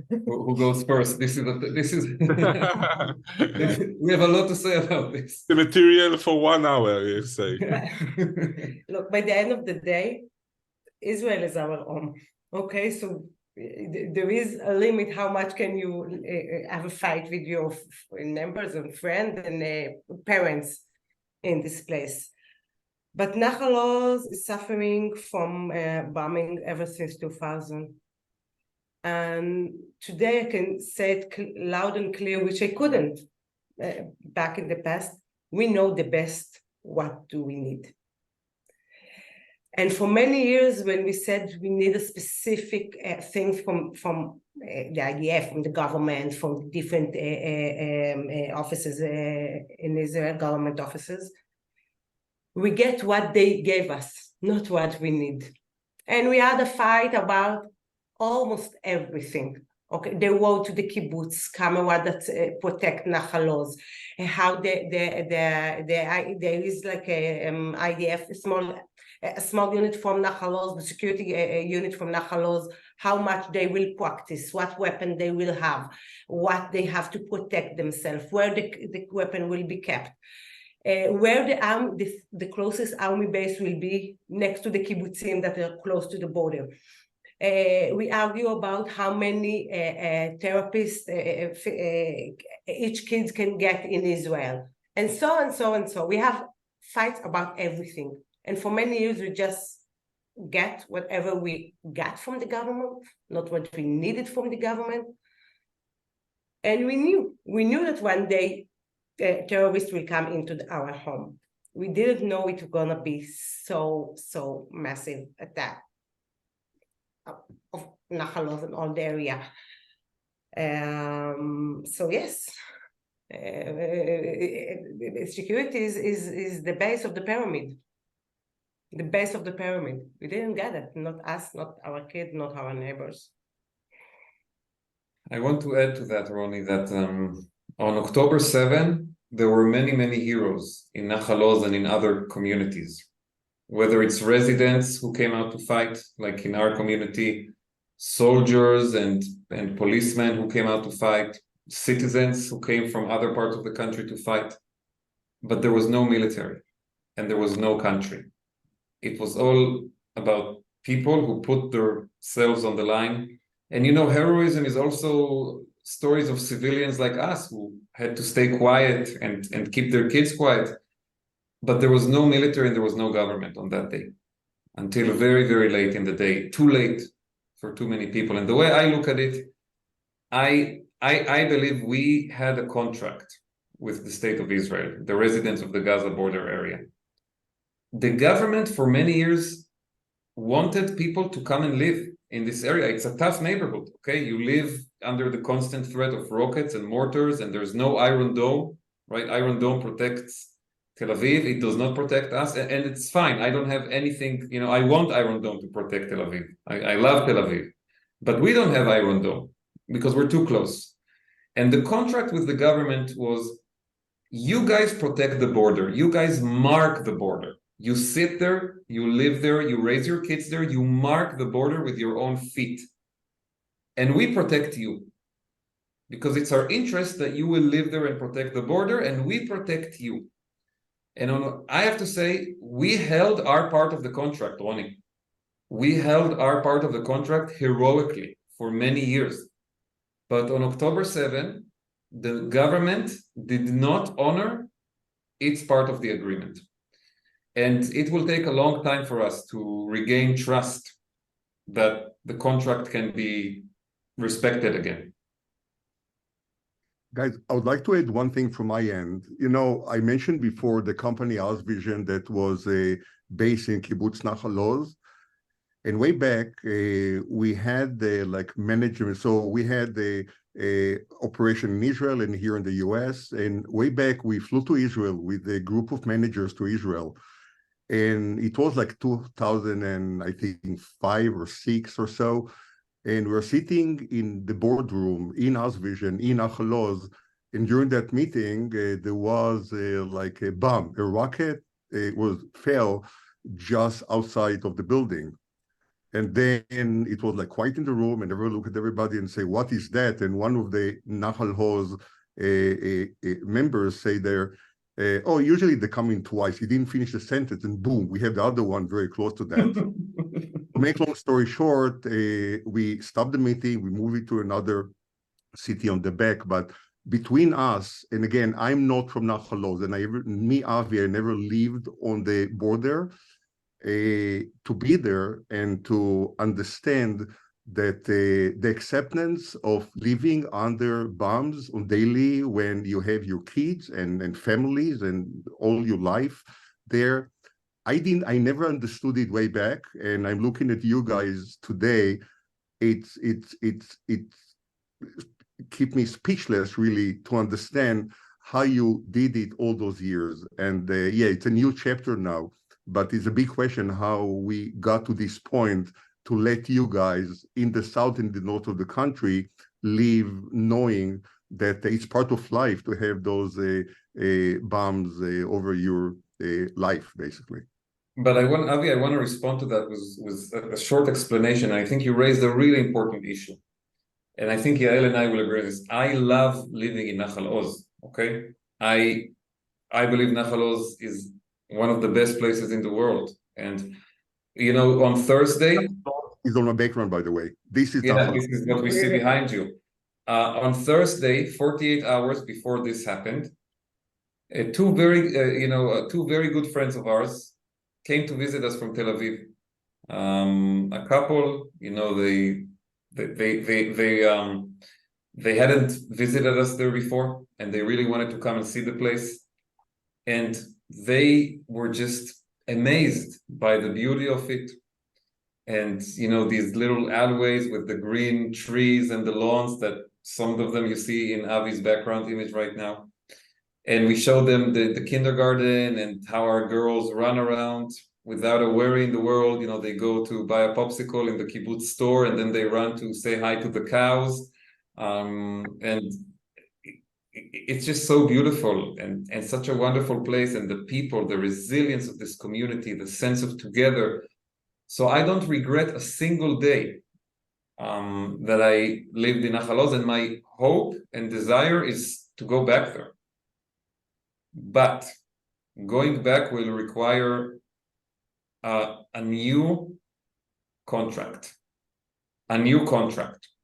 Who goes first? This is we have a lot to say about this. The material for 1 hour, you say. Look, by the end of the day, Israel is our home. Okay, so there is a limit. How much can you have a fight with your neighbors and friends and parents in this place? But Nahal is suffering from bombing ever since 2000. And today I can say it loud and clear, which I couldn't back in the past. We know the best what do we need. And for many years, when we said we need a specific thing from the IDF, from the government, from different offices in Israel, government offices, we get what they gave us, not what we need. And we had a fight about almost everything. Okay, the road to the kibbutz, camera that protect Nahal Oz, how there is like a IDF, a small unit from Nahal Oz, the security unit from Nahal Oz, how much they will practice, what weapon they will have, what they have to protect themselves, where the weapon will be kept. Where the closest army base will be next to the kibbutzim that are close to the border. We argue about how many therapists each kid can get in Israel, and so and so and so. We have fights about everything, and for many years we just get whatever we got from the government, not what we needed from the government. And we knew that one day terrorists will come into our home. We didn't know it was gonna be so massive attack of Nahal Oz and all the area. So yes, security is the base of the pyramid. The base of the pyramid. We didn't get it, not us, not our kids, not our neighbors. I want to add to that, Ronnie, that on October 7, there were many heroes in Nahal Oz and in other communities. Whether it's residents who came out to fight, like in our community, soldiers and policemen who came out to fight, citizens who came from other parts of the country to fight. But there was no military and there was no country. It was all about people who put themselves on the line. And heroism is also stories of civilians like us who had to stay quiet and keep their kids quiet. But there was no military and there was no government on that day until very late in the day, too late for too many people. And the way I look at it, I believe we had a contract with the state of Israel, the residents of the Gaza border area. The government for many years wanted people to come and live in this area. It's a tough neighborhood, okay? You live under the constant threat of rockets and mortars, and there's no Iron Dome, right? Iron Dome protects Tel Aviv. It does not protect us, and it's fine. I don't have anything, I want Iron Dome to protect Tel Aviv. I love Tel Aviv, but we don't have Iron Dome because we're too close. And the contract with the government was, you guys protect the border. You guys mark the border. You sit there, you live there, you raise your kids there, you mark the border with your own feet. And we protect you. Because it's our interest that you will live there and protect the border, and we protect you. And I have to say, we held our part of the contract, Ronnie. We held our part of the contract heroically for many years. But on October 7, the government did not honor its part of the agreement. And it will take a long time for us to regain trust that the contract can be respected again. Guys, I would like to add one thing from my end. I mentioned before the company Oz Vision that was based in Kibbutz Nahal Oz. And way back, we had management. So we had the operation in Israel and here in the US. And way back, we flew to Israel with a group of managers to Israel. And it was like 2005 or 6 or so. And we're sitting in the boardroom in Oz Vision, in Nahal Oz. And during that meeting, there was like a bomb, a rocket fell just outside of the building. And then it was like quiet in the room, and everyone looked at everybody and say, "What is that?" And one of the Nahal Oz members say there, "Oh, usually they come in twice." He didn't finish the sentence, and boom, we have the other one very close to that. To make long story short, we stopped the meeting, we moved it to another city on the back, but between us, and again, I'm not from Nahal Oz, and Avi, I never lived on the border. To be there and to understand that the acceptance of living under bombs on daily when you have your kids and families and all your life there, I never understood it way back, and I'm looking at you guys today. It's keep me speechless, really, to understand how you did it all those years. And yeah, it's a new chapter now, but it's a big question how we got to this point to let you guys in the south and the north of the country live knowing that it's part of life to have those bombs over your life, basically. But Avi, I want to respond to that with a short explanation. I think you raised a really important issue. And I think Yael and I will agree on this. I love living in Nahal Oz, okay? I believe Nahal Oz is one of the best places in the world. And, you know, on Thursday... Is on my background, by the way. This is this is what we see behind you. On Thursday, 48 hours before this happened, two very good friends of ours came to visit us from Tel Aviv. A couple, you know, they hadn't visited us there before, and they really wanted to come and see the place. And they were just amazed by the beauty of it. And, you know, these little alleyways with the green trees and the lawns that some of them you see in Avi's background image right now. And we showed them the kindergarten and how our girls run around without a worry in the world. You know, they go to buy a popsicle in the kibbutz store, and then they run to say hi to the cows. And it's just so beautiful and such a wonderful place. And the people, the resilience of this community, the sense of together. So I don't regret a single day that I lived in Nahal Oz, and my hope and desire is to go back there. But going back will require a new contract,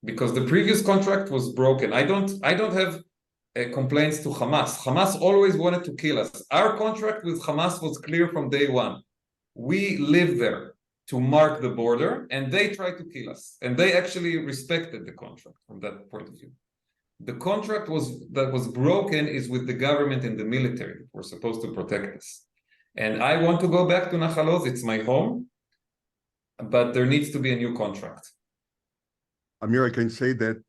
because the previous contract was broken. I don't have complaints to Hamas. Hamas always wanted to kill us. Our contract with Hamas was clear from day one. We lived there to mark the border, and they tried to kill us. And they actually respected the contract from that point of view. The contract that was broken is with the government and the military that were supposed to protect us. And I want to go back to Nahal Oz. It's my home, but there needs to be a new contract. Amir, I can say that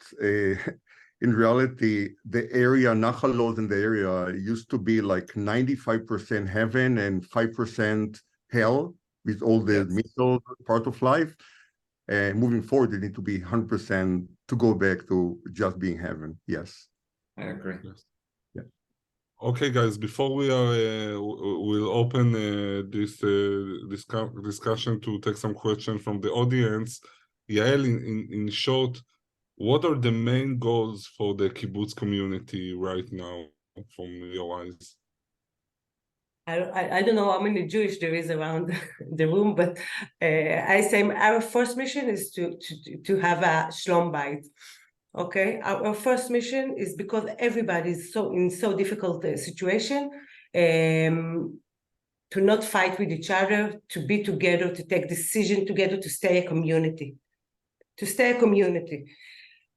in reality, the area, Nahal Oz in the area used to be like 95% heaven and 5% hell, with all the missiles part of life. And moving forward, it need to be 100% to go back to just being heaven. Yes, I agree. Yes. Yeah. Okay, guys. Before we we'll open this discussion to take some questions from the audience. Yael, in short, what are the main goals for the kibbutz community right now, from your eyes? I don't know how many Jewish there is around the room, but I say our first mission is to have a shalom bayit. Okay, our first mission is because everybody is in so difficult situation, to not fight with each other, to be together, to take decision together, to stay a community.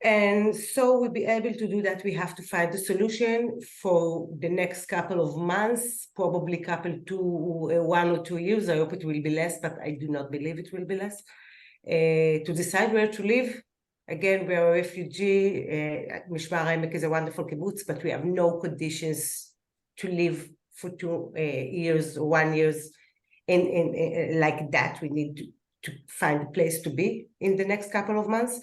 And so we'll be able to do that. We have to find a solution for the next couple of months, probably 1 or 2 years. I hope it will be less, but I do not believe it will be less. To decide where to live. Again, we are a refugee. Mishmar Emek is a wonderful kibbutz, but we have no conditions to live for 2 years or 1 year in like that. We need to find a place to be in the next couple of months.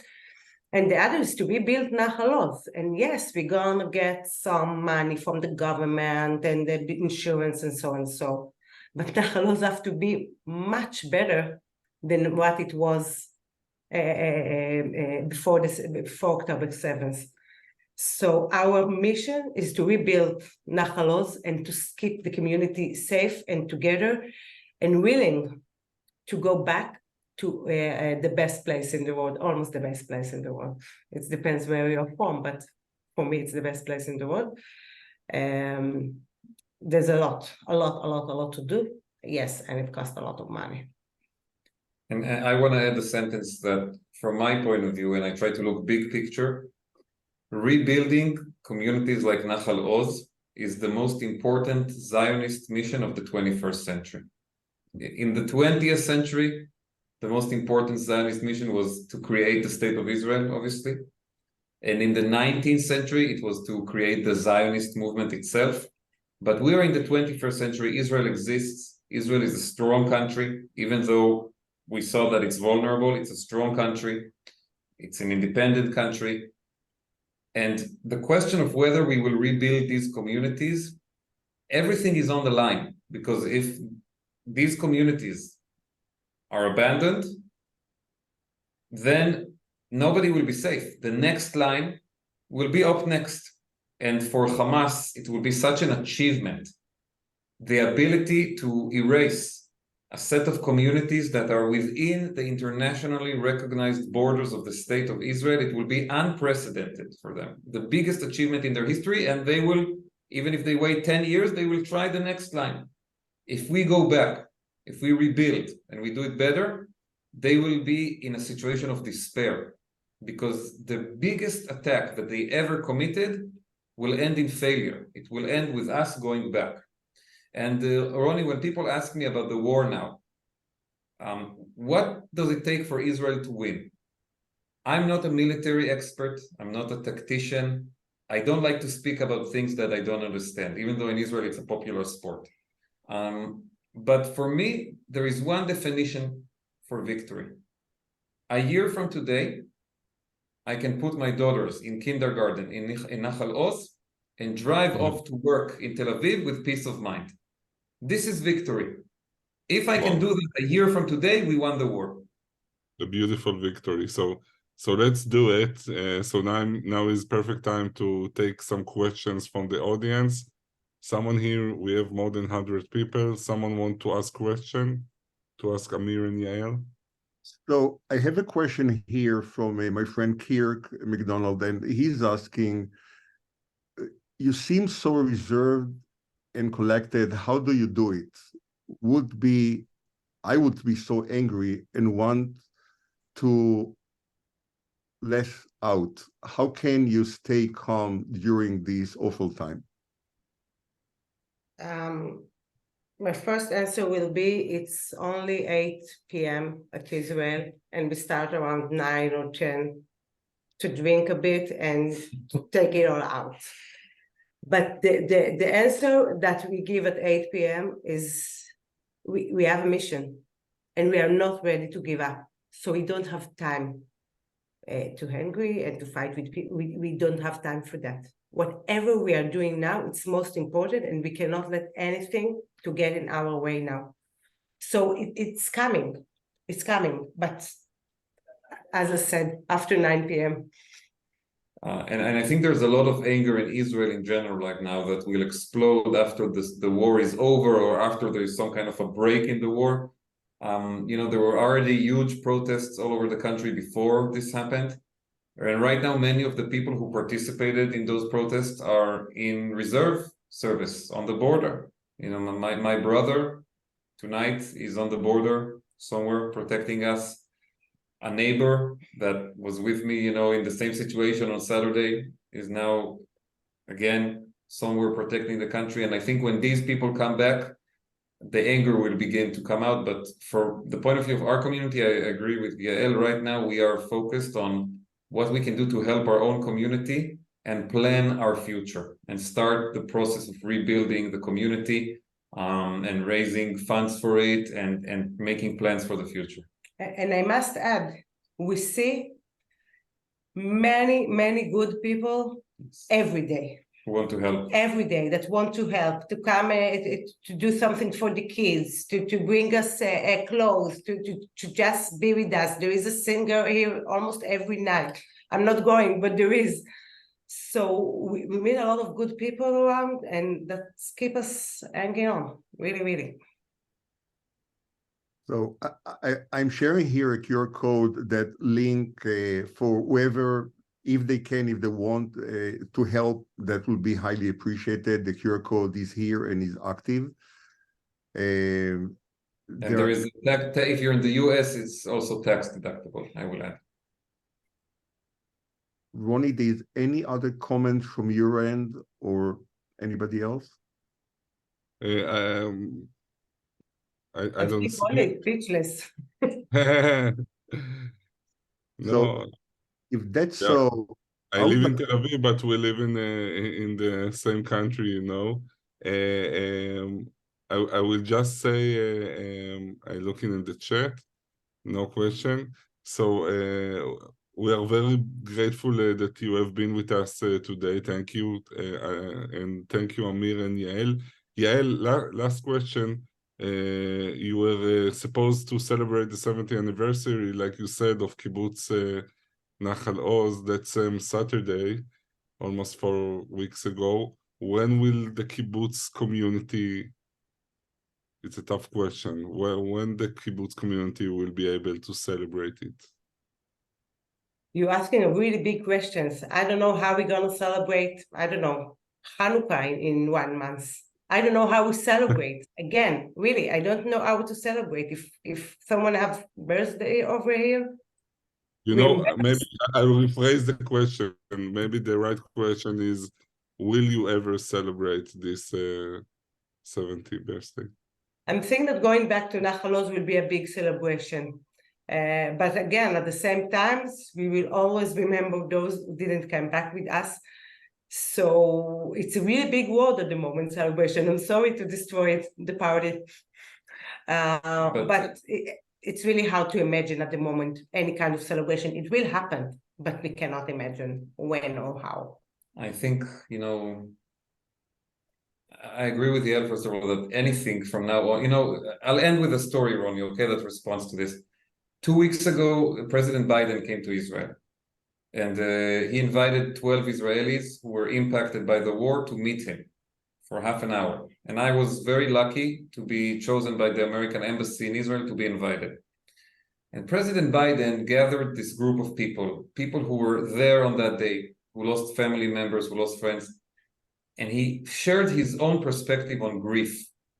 And the other is to rebuild Nahal Oz. And yes, we're gonna get some money from the government and the insurance and so and so. But Nahal Oz have to be much better than what it was before October 7th. So our mission is to rebuild Nahal Oz and to keep the community safe and together and willing to go back to the best place in the world, almost the best place in the world. It depends where you're from, but for me, it's the best place in the world. There's a lot to do. Yes, and it costs a lot of money. And I want to add a sentence that, from my point of view, and I try to look big picture, rebuilding communities like Nahal Oz is the most important Zionist mission of the 21st century. In the 20th century, the most important Zionist mission was to create the state of Israel, obviously. And in the 19th century, it was to create the Zionist movement itself. But we are in the 21st century. Israel exists. Israel is a strong country, even though we saw that it's vulnerable. It's a strong country. It's an independent country. And the question of whether we will rebuild these communities, everything is on the line, because if these communities are abandoned, then nobody will be safe. The next line will be up next. And for Hamas, it will be such an achievement. The ability to erase a set of communities that are within the internationally recognized borders of the state of Israel, it will be unprecedented for them. The biggest achievement in their history, and they will, even if they wait 10 years, they will try the next line. If we go back, if we rebuild and we do it better, they will be in a situation of despair, because the biggest attack that they ever committed will end in failure. It will end with us going back. And Ronnie, when people ask me about the war now, what does it take for Israel to win? I'm not a military expert. I'm not a tactician. I don't like to speak about things that I don't understand, even though in Israel it's a popular sport. But for me, there is one definition for victory. A year from today, I can put my daughters in kindergarten in Nahal Oz and drive off to work in Tel Aviv with peace of mind. This is victory. If I can do that a year from today, we won the war. A beautiful victory. So let's do it. So now is perfect time to take some questions from the audience. Someone here, we have more than 100 people. Someone want to ask question, to ask Amir and Yael? So I have a question here from my friend Kirk McDonald, and he's asking, you seem so reserved and collected. How do you do it? I would be so angry and want to lash out. How can you stay calm during this awful time? My first answer will be it's only 8 p.m. at Israel, and we start around 9 or 10 to drink a bit and take it all out. But the answer that we give at 8 p.m. is we have a mission and we are not ready to give up. So we don't have time to hungry and to fight with people. We don't have time for that. Whatever we are doing now, it's most important, and we cannot let anything to get in our way now. So it's coming. It's coming. But as I said, after 9 p.m. And I think there's a lot of anger in Israel in general right now that will explode after the war is over, or after there is some kind of a break in the war. There were already huge protests all over the country before this happened. And right now, many of the people who participated in those protests are in reserve service on the border. My brother tonight is on the border somewhere protecting us. A neighbor that was with me, in the same situation on Saturday is now again somewhere protecting the country. And I think when these people come back, the anger will begin to come out. But for the point of view of our community, I agree with Yael. Right now, we are focused on what we can do to help our own community and plan our future and start the process of rebuilding the community and raising funds for it and making plans for the future. And I must add, we see many, many good people every day. Who want to help. Every day that want to help, to come to do something for the kids, to bring us clothes, to just be with us. There is a singer here almost every night. I'm not going, but there is. So we meet a lot of good people around, and that keep us hanging on, really, really. So I'm sharing here a QR code that link for whoever, if they can, if they want to help, that will be highly appreciated. The QR code is here and is active. And there is, if you're in the US, it's also tax deductible, I will add. Ronnie, is any other comments from your end or anybody else? I don't see only speechless. No, if that's yeah. so, I would live in like- Tel Aviv, but we live in the same country, you know. I will just say, I looking in the chat, no question. So we are very grateful that you have been with us today. Thank you, and thank you, Amir and Yael. Yael, last question. You were supposed to celebrate the 70th anniversary, like you said, of Kibbutz Nahal Oz that same Saturday, almost 4 weeks ago. When will the kibbutz community, it's a tough question, when the kibbutz community will be able to celebrate it? You're asking a really big questions. I don't know how we're going to celebrate, I don't know, Hanukkah in 1 month. I don't know how we celebrate. Again, really, I don't know how to celebrate. If someone have birthday over here, You know, maybe I will rephrase the question. Maybe the right question is, will you ever celebrate this 70th birthday? I'm thinking that going back to Nahal Oz will be a big celebration. But again, at the same time, we will always remember those who didn't come back with us. So it's a really big word at the moment, celebration. I'm sorry to destroy the party. But it's really hard to imagine at the moment any kind of celebration. It will happen, but we cannot imagine when or how. I think, you know, I agree with Yael, first of all, that anything from now on, you know, I'll end with a story, Ronnie, okay, that responds to this. 2 weeks ago, President Biden came to Israel, and he invited 12 Israelis who were impacted by the war to meet him for half an hour. And I was very lucky to be chosen by the American Embassy in Israel to be invited. And President Biden gathered this group of people who were there on that day, who lost family members, who lost friends. And he shared his own perspective on grief,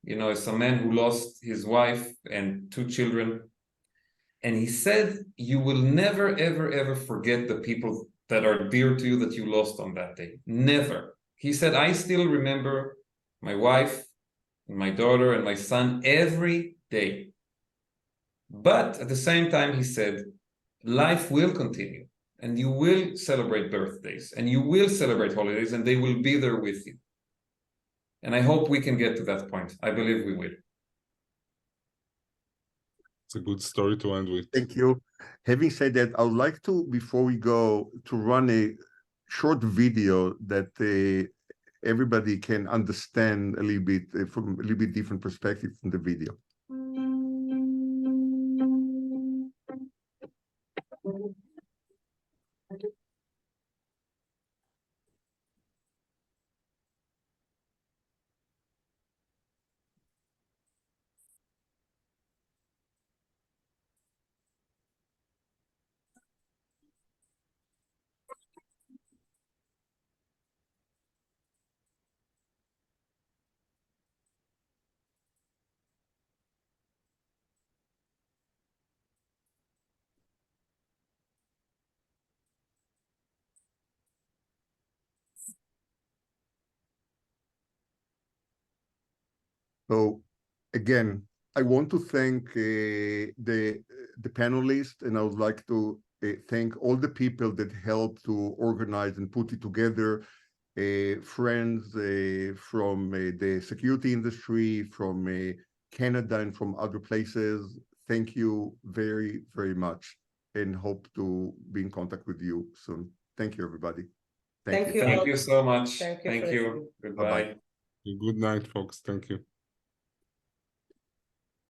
you know, as a man who lost his wife and 2 children. And he said, you will never, ever, ever forget the people that are dear to you that you lost on that day. Never. He said, I still remember my wife, and my daughter, and my son every day. But at the same time, he said, life will continue, and you will celebrate birthdays, and you will celebrate holidays, and they will be there with you. And I hope we can get to that point. I believe we will. It's a good story to end with. Thank you. Having said that, I would like to, before we go, to run a short video that everybody can understand a little bit from a little bit different perspective from the video. So again, I want to thank the panelists, and I would like to thank all the people that helped to organize and put it together. Friends from the security industry, from Canada, and from other places. Thank you very, very much, and hope to be in contact with you soon. Thank you, everybody. Thank you. Thank you so much. Thank you. Thank you. Goodbye. Good night, folks. Thank you.